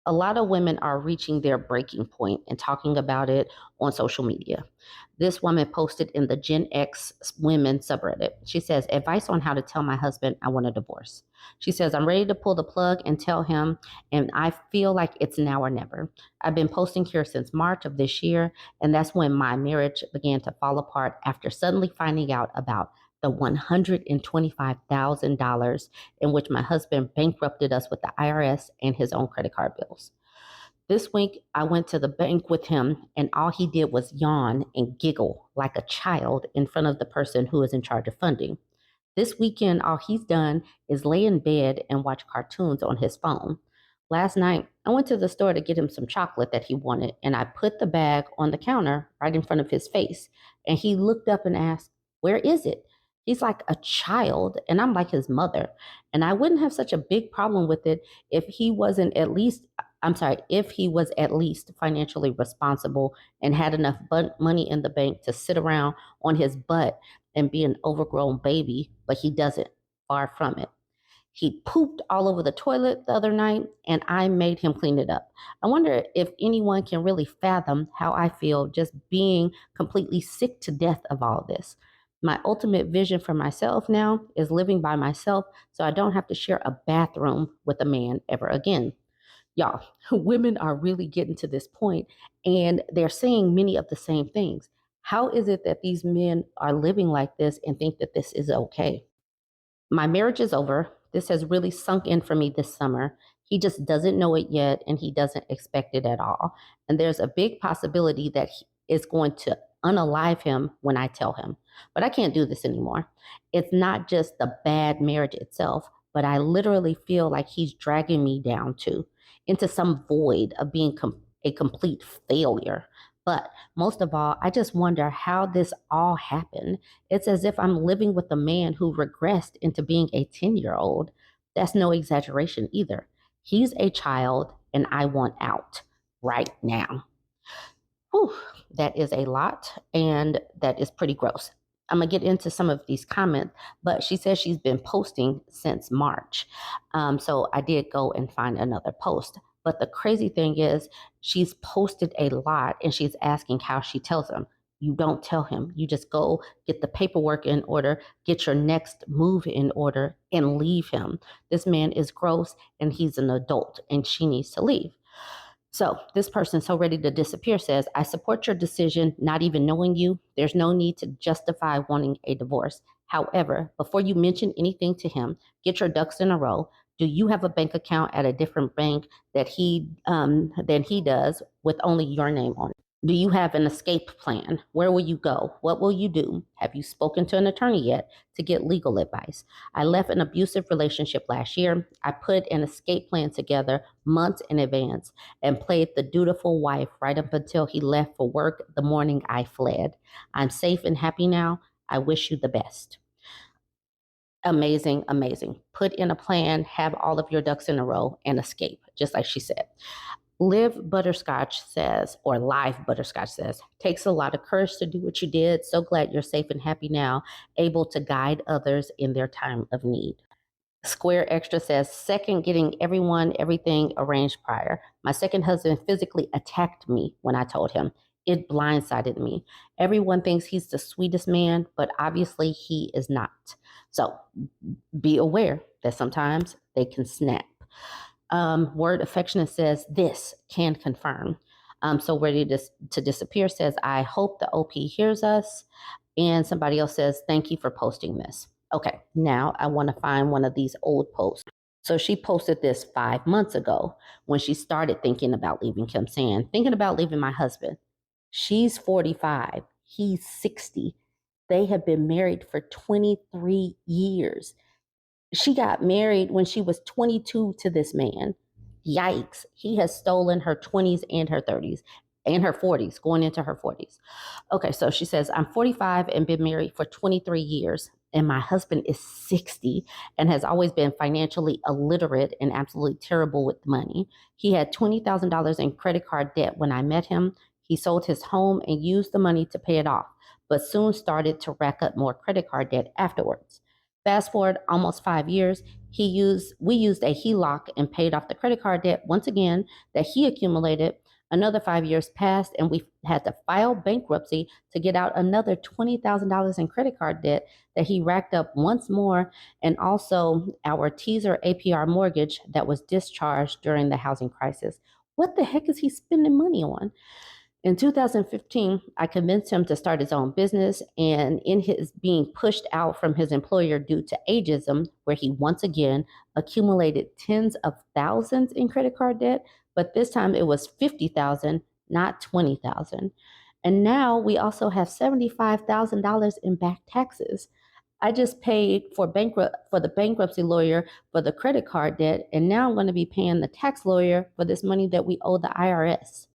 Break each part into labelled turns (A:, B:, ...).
A: A lot of women are reaching their breaking point and talking about it on social media. This woman posted in the Gen X women subreddit. She says, advice on how to tell my husband I want a divorce. She says, I'm ready to pull the plug and tell him, and I feel like it's now or never. I've been posting here since March of this year, and that's when my marriage began to fall apart after suddenly finding out about the $125,000 in which my husband bankrupted us with the IRS and his own credit card bills. This week, I went to the bank with him, and all he did was yawn and giggle like a child in front of the person who is in charge of funding. This weekend, all he's done is lay in bed and watch cartoons on his phone. Last night, I went to the store to get him some chocolate that he wanted, and I put the bag on the counter right in front of his face. And he looked up and asked, where is it? He's like a child, and I'm like his mother. And I wouldn't have such a big problem with it if he wasn't at least, I'm sorry, if he was at least financially responsible and had enough money in the bank to sit around on his butt and be an overgrown baby, but he doesn't. Far from it. He pooped all over the toilet the other night, and I made him clean it up. I wonder if anyone can really fathom how I feel just being completely sick to death of all this. My ultimate vision for myself now is living by myself so I don't have to share a bathroom with a man ever again. Y'all, women are really getting to this point, and they're saying many of the same things. How is it that these men are living like this and think that this is okay? My marriage is over. This has really sunk in for me this summer. He just doesn't know it yet, and he doesn't expect it at all. And there's a big possibility that he is going to unalive him when I tell him. But I can't do this anymore. It's not just the bad marriage itself, but I literally feel like he's dragging me down too into some void of being a complete failure. But most of all, I just wonder how this all happened. It's as if I'm living with a man who regressed into being a 10-year-old. That's no exaggeration either. He's a child, and I want out right now. Whew, that is a lot, and that is pretty gross. I'm going to get into some of these comments, but she says she's been posting since March. So I did go and find another post. But the crazy thing is, she's posted a lot, and she's asking how she tells him. You don't tell him. You just go get the paperwork in order, get your next move in order, and leave him. This man is gross, and he's an adult, and she needs to leave. So this person so ready to disappear says, I support your decision, not even knowing you. There's no need to justify wanting a divorce. However, before you mention anything to him, get your ducks in a row. Do you have a bank account at a different bank than he does with only your name on it? Do you have an escape plan? Where will you go? What will you do? Have you spoken to an attorney yet to get legal advice? I left an abusive relationship last year. I put an escape plan together months in advance and played the dutiful wife right up until he left for work the morning I fled. I'm safe and happy now. I wish you the best. Amazing, amazing. Put in a plan, have all of your ducks in a row, and escape, just like she said. Live Butterscotch says, or Live Butterscotch says, takes a lot of courage to do what you did. So glad you're safe and happy now, able to guide others in their time of need. Square Extra says, second, getting everyone, everything arranged prior. My second husband physically attacked me when I told him. It blindsided me. Everyone thinks he's the sweetest man, but obviously he is not. So be aware that sometimes they can snap. Word Affectionate says, this can confirm. So Ready to Disappear says, I hope the OP hears us. And somebody else says, thank you for posting this. Okay, now I want to find one of these old posts. So she posted this 5 months ago when she started thinking about leaving Kim, saying, thinking about leaving my husband. She's 45. He's 60. They have been married for 23 years. She got married when she was 22 to this man. Yikes. He has stolen her 20s and her 30s and her 40s, going into her 40s. Okay, so she says, I'm 45 and been married for 23 years, and my husband is 60 and has always been financially illiterate and absolutely terrible with money. He had $20,000 in credit card debt when I met him. He sold his home and used the money to pay it off, but soon started to rack up more credit card debt afterwards. Fast forward almost 5 years, We used a HELOC and paid off the credit card debt once again that he accumulated. Another 5 years passed, and we had to file bankruptcy to get out another $20,000 in credit card debt that he racked up once more, and also our teaser APR mortgage that was discharged during the housing crisis. What the heck is he spending money on? In 2015, I convinced him to start his own business, and in his being pushed out from his employer due to ageism, where he once again accumulated tens of thousands in credit card debt, but this time it was 50,000, not 20,000. And now we also have $75,000 in back taxes. I just paid for the bankruptcy lawyer for the credit card debt, and now I'm going to be paying the tax lawyer for this money that we owe the IRS.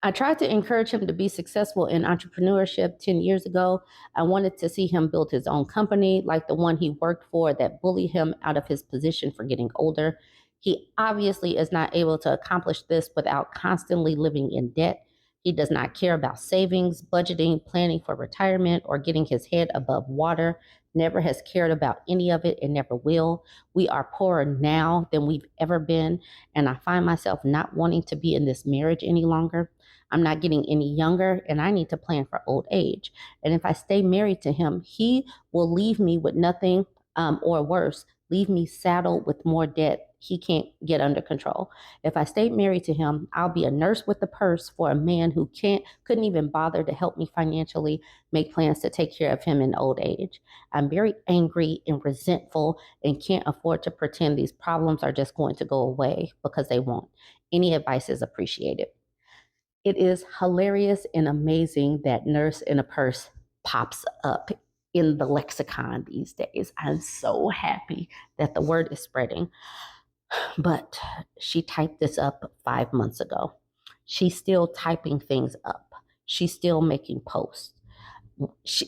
A: I tried to encourage him to be successful in entrepreneurship 10 years ago. I wanted to see him build his own company like the one he worked for that bullied him out of his position for getting older. He obviously is not able to accomplish this without constantly living in debt. He does not care about savings, budgeting, planning for retirement, or getting his head above water. Never has cared about any of it and never will. We are poorer now than we've ever been, and I find myself not wanting to be in this marriage any longer. I'm not getting any younger, and I need to plan for old age. And if I stay married to him, he will leave me with nothing, or worse, leave me saddled with more debt he can't get under control. If I stay married to him, I'll be a nurse with a purse for a man who couldn't even bother to help me financially make plans to take care of him in old age. I'm very angry and resentful and can't afford to pretend these problems are just going to go away, because they won't. Any advice is appreciated. It is hilarious and amazing that nurse in a purse pops up in the lexicon these days. I'm so happy that the word is spreading. But she typed this up 5 months ago. She's still typing things up. She's still making posts.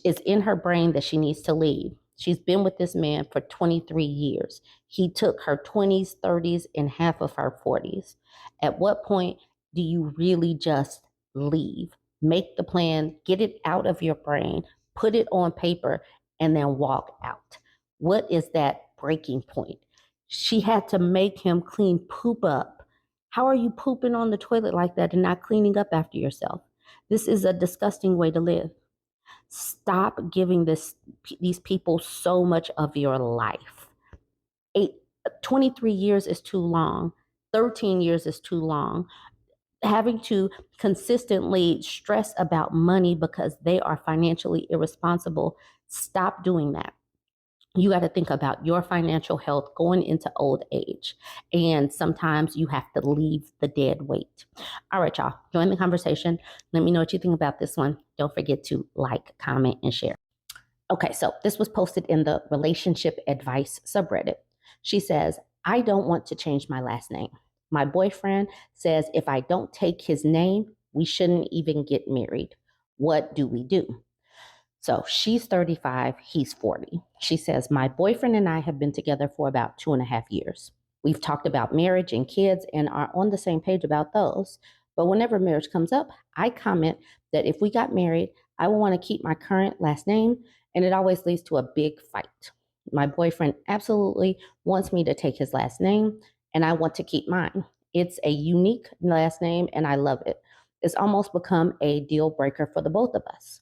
A: It's in her brain that she needs to leave. She's been with this man for 23 years. He took her 20s, 30s, and half of her 40s. At what point do you really just leave? Make the plan, get it out of your brain, put it on paper, and then walk out. What is that breaking point? She had to make him clean poop up. How are you pooping on the toilet like that and not cleaning up after yourself? This is a disgusting way to live. Stop giving these people so much of your life. 23 years is too long. 13 years is too long. Having to consistently stress about money because they are financially irresponsible, stop doing that. You got to think about your financial health going into old age. And sometimes you have to leave the dead weight. All right, y'all, join the conversation. Let me know what you think about this one. Don't forget to like, comment, and share. Okay, so this was posted in the relationship advice subreddit. She says, I don't want to change my last name. My boyfriend says if I don't take his name, we shouldn't even get married. What do we do? So she's 35, he's 40. She says, my boyfriend and I have been together for about 2.5 years. We've talked about marriage and kids and are on the same page about those. But whenever marriage comes up, I comment that if we got married, I would want to keep my current last name, and it always leads to a big fight. My boyfriend absolutely wants me to take his last name, and I want to keep mine. It's a unique last name, and I love it. It's almost become a deal breaker for the both of us.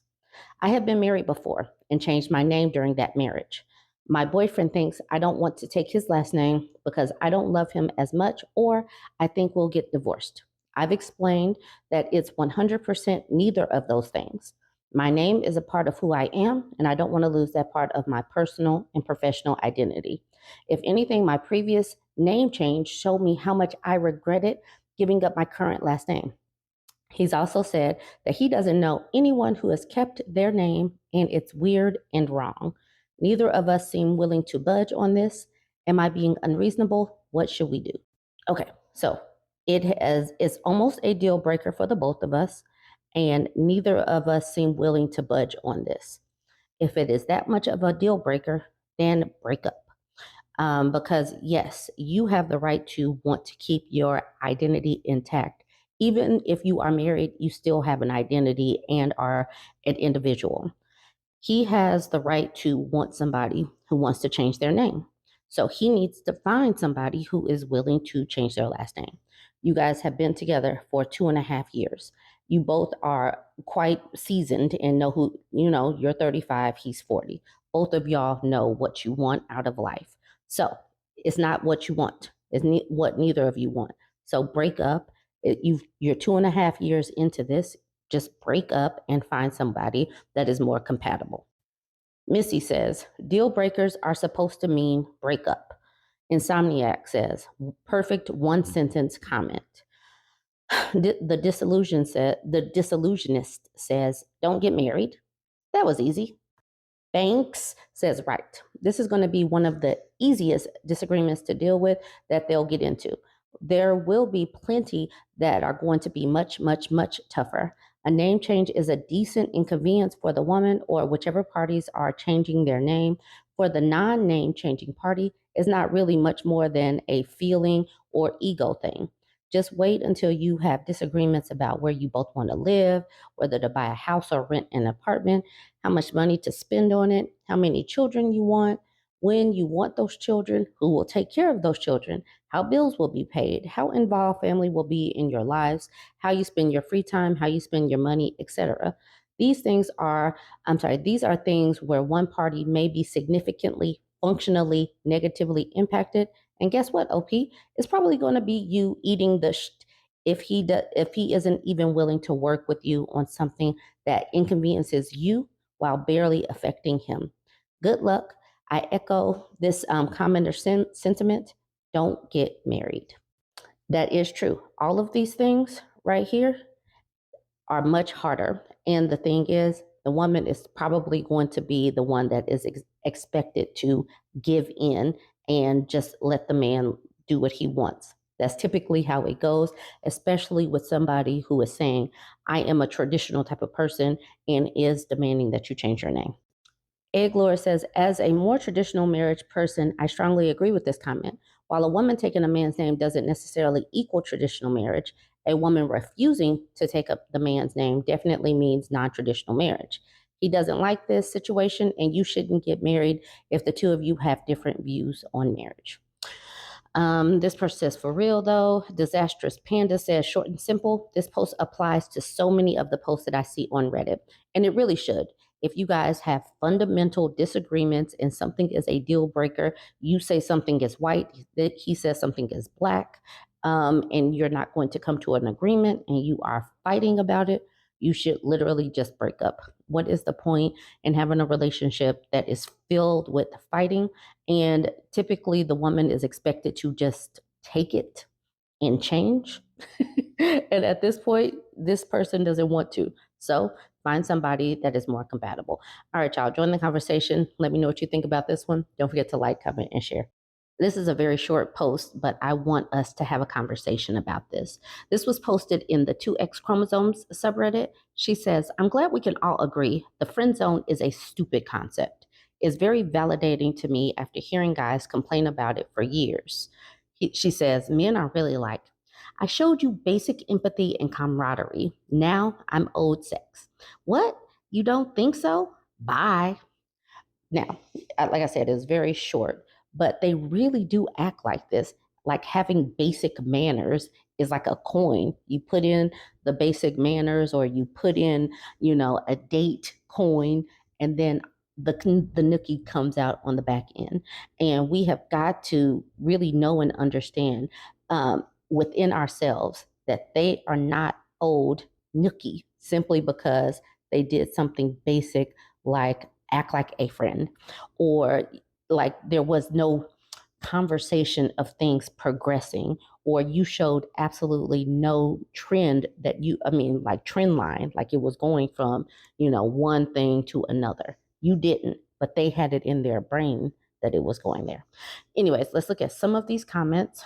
A: I have been married before and changed my name during that marriage. My boyfriend thinks I don't want to take his last name because I don't love him as much, or I think we'll get divorced. I've explained that it's 100% neither of those things. My name is a part of who I am, and I don't want to lose that part of my personal and professional identity. If anything, my previous name change showed me how much I regretted giving up my current last name. He's also said that he doesn't know anyone who has kept their name, and it's weird and wrong. Neither of us seem willing to budge on this. Am I being unreasonable? What should we do? Okay, so it's almost a deal breaker for the both of us, and neither of us seem willing to budge on this. If it is that much of a deal breaker, then break up. Because yes, you have the right to want to keep your identity intact. Even if you are married, you still have an identity and are an individual. He has the right to want somebody who wants to change their name. So he needs to find somebody who is willing to change their last name. You guys have been together for 2.5 years. You both are quite seasoned and know who, you're 35, he's 40. Both of y'all know what you want out of life. So it's not what you want, it's what neither of you want. So break up. You're 2.5 years into this. Just break up and find somebody that is more compatible. Missy says, deal breakers are supposed to mean break up. Insomniac says, perfect one sentence comment. The disillusionist says, don't get married. That was easy. Banks says, right. This is going to be one of the easiest disagreements to deal with that they'll get into. There will be plenty that are going to be much, much, much tougher. A name change is a decent inconvenience for the woman or whichever parties are changing their name. For the non-name changing party, is not really much more than a feeling or ego thing. Just wait until you have disagreements about where you both want to live, whether to buy a house or rent an apartment, how much money to spend on it, how many children you want, when you want those children, who will take care of those children, how bills will be paid, how involved family will be in your lives, how you spend your free time, how you spend your money, etc. These are things where one party may be significantly, functionally, negatively impacted. And guess what, OP? It's probably going to be you eating the if he isn't even willing to work with you on something that inconveniences you while barely affecting him. Good luck. I echo this commenter sentiment. Don't get married. That is true. All of these things right here are much harder. And the thing is, the woman is probably going to be the one that is expected to give in and just let the man do what he wants. That's typically how it goes, especially with somebody who is saying, I am a traditional type of person and is demanding that you change your name. Eglor says, as a more traditional marriage person, I strongly agree with this comment. While a woman taking a man's name doesn't necessarily equal traditional marriage, a woman refusing to take up the man's name definitely means non-traditional marriage. He doesn't like this situation, and you shouldn't get married if the two of you have different views on marriage. This person says, for real though, Disastrous Panda says, short and simple, this post applies to so many of the posts that I see on Reddit, and it really should. If you guys have fundamental disagreements and something is a deal breaker, you say something is white, he says something is black, and you're not going to come to an agreement and you are fighting about it, you should literally just break up. What is the point in having a relationship that is filled with fighting? And typically the woman is expected to just take it and change. And at this point, this person doesn't want to. So find somebody that is more compatible. All right, y'all, join the conversation. Let me know what you think about this one. Don't forget to like, comment, and share. This is a very short post, but I want us to have a conversation about this. This was posted in the 2X chromosomes subreddit. She says, I'm glad we can all agree the friend zone is a stupid concept. It's very validating to me after hearing guys complain about it for years. She says, men are really like, I showed you basic empathy and camaraderie. Now I'm owed sex. What? You don't think so? Bye. Now, like I said, it's very short, but they really do act like this. Like having basic manners is like a coin. You put in the basic manners, or you put in, a date coin, and then the nookie comes out on the back end. And we have got to really know and understand within ourselves that they are not owed nookie simply because they did something basic like act like a friend, or like there was no conversation of things progressing, or you showed absolutely no trend like trend line, like it was going from, one thing to another. You didn't, but they had it in their brain that it was going there. Anyways, let's look at some of these comments.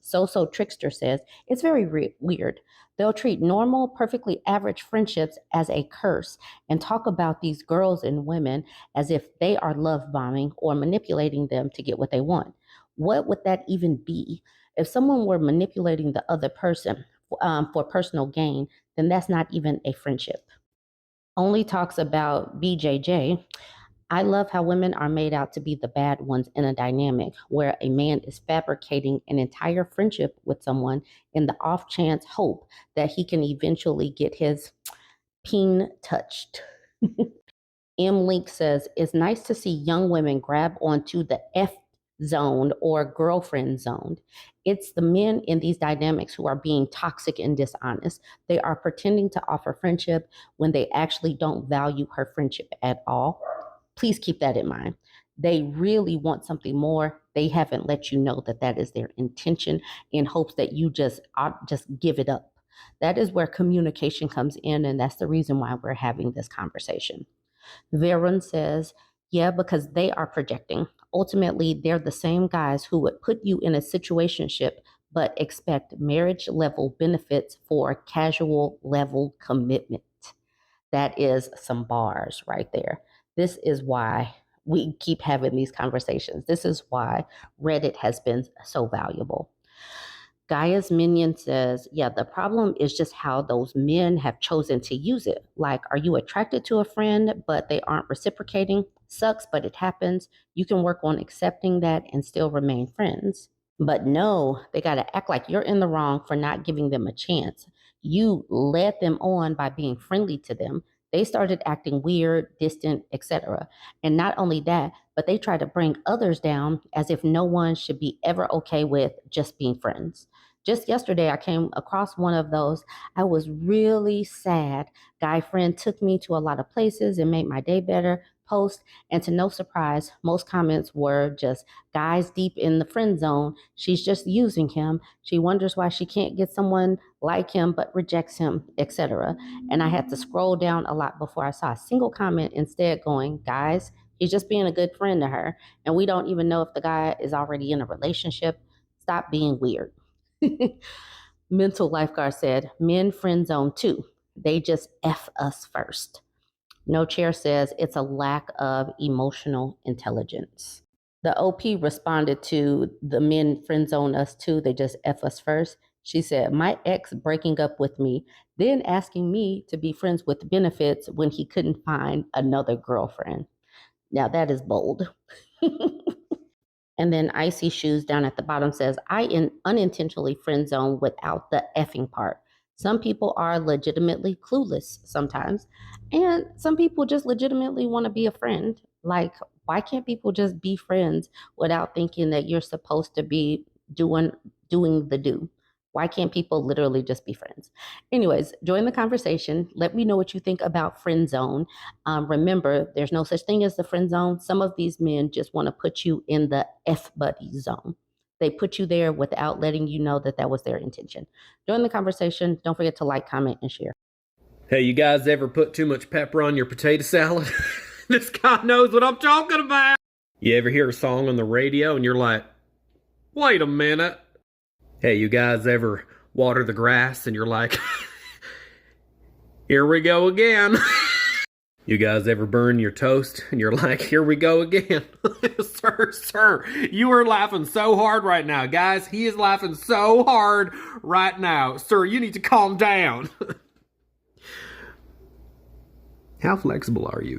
A: So Trickster says, it's very weird. They'll treat normal, perfectly average friendships as a curse and talk about these girls and women as if they are love bombing or manipulating them to get what they want. What would that even be? If someone were manipulating the other person for personal gain, then that's not even a friendship. Only talks about BJJ. I love how women are made out to be the bad ones in a dynamic where a man is fabricating an entire friendship with someone in the off chance hope that he can eventually get his peen touched. M. Link says, it's nice to see young women grab onto the F zone or girlfriend zone. It's the men in these dynamics who are being toxic and dishonest. They are pretending to offer friendship when they actually don't value her friendship at all. Please keep that in mind. They really want something more. They haven't let you know that that is their intention in hopes that you just give it up. That is where communication comes in, and that's the reason why we're having this conversation. Varun says, yeah, because they are projecting. Ultimately, they're the same guys who would put you in a situationship but expect marriage level benefits for casual level commitment. That is some bars right there. This is why we keep having these conversations. This is why Reddit has been so valuable. Gaia's Minion says, yeah, the problem is just how those men have chosen to use it. Like, are you attracted to a friend, but they aren't reciprocating? Sucks, but it happens. You can work on accepting that and still remain friends. But no, they got to act like you're in the wrong for not giving them a chance. You led them on by being friendly to them. They started acting weird, distant, etc. And not only that, but they try to bring others down as if no one should be ever okay with just being friends. Just yesterday, I came across one of those. I was really sad. Guy friend took me to a lot of places and made my day better. Post, and to no surprise, most comments were just guys deep in the friend zone. She's just using him. She wonders why she can't get someone like him but rejects him, etc. And I had to scroll down a lot before I saw a single comment instead going, guys, he's just being a good friend to her. And we don't even know if the guy is already in a relationship. Stop being weird. Mental Lifeguard said, men friend zone too. They just F us first. No Chair says it's a lack of emotional intelligence. The OP responded to the men friend zone us too. They just F us first. She said, my ex breaking up with me, then asking me to be friends with benefits when he couldn't find another girlfriend. Now that is bold. And then Icy Shoes down at the bottom says, I unintentionally friend zone without the effing part. Some people are legitimately clueless sometimes, and some people just legitimately want to be a friend. Like, why can't people just be friends without thinking that you're supposed to be doing the do? Why can't people literally just be friends? Anyways, join the conversation. Let me know what you think about friend zone. Remember, there's no such thing as the friend zone. Some of these men just want to put you in the F buddy zone. They put you there without letting you know that that was their intention. Join the conversation. Don't forget to like, comment, and share.
B: Hey, you guys ever put too much pepper on your potato salad? This guy knows what I'm talking about. You ever hear a song on the radio and you're like, wait a minute. Hey, you guys ever water the grass and you're like, here we go again. You guys ever burn your toast and you're like, here we go again. Sir, you are laughing so hard right now. Guys, he is laughing so hard right now. Sir, you need to calm down. How flexible are you?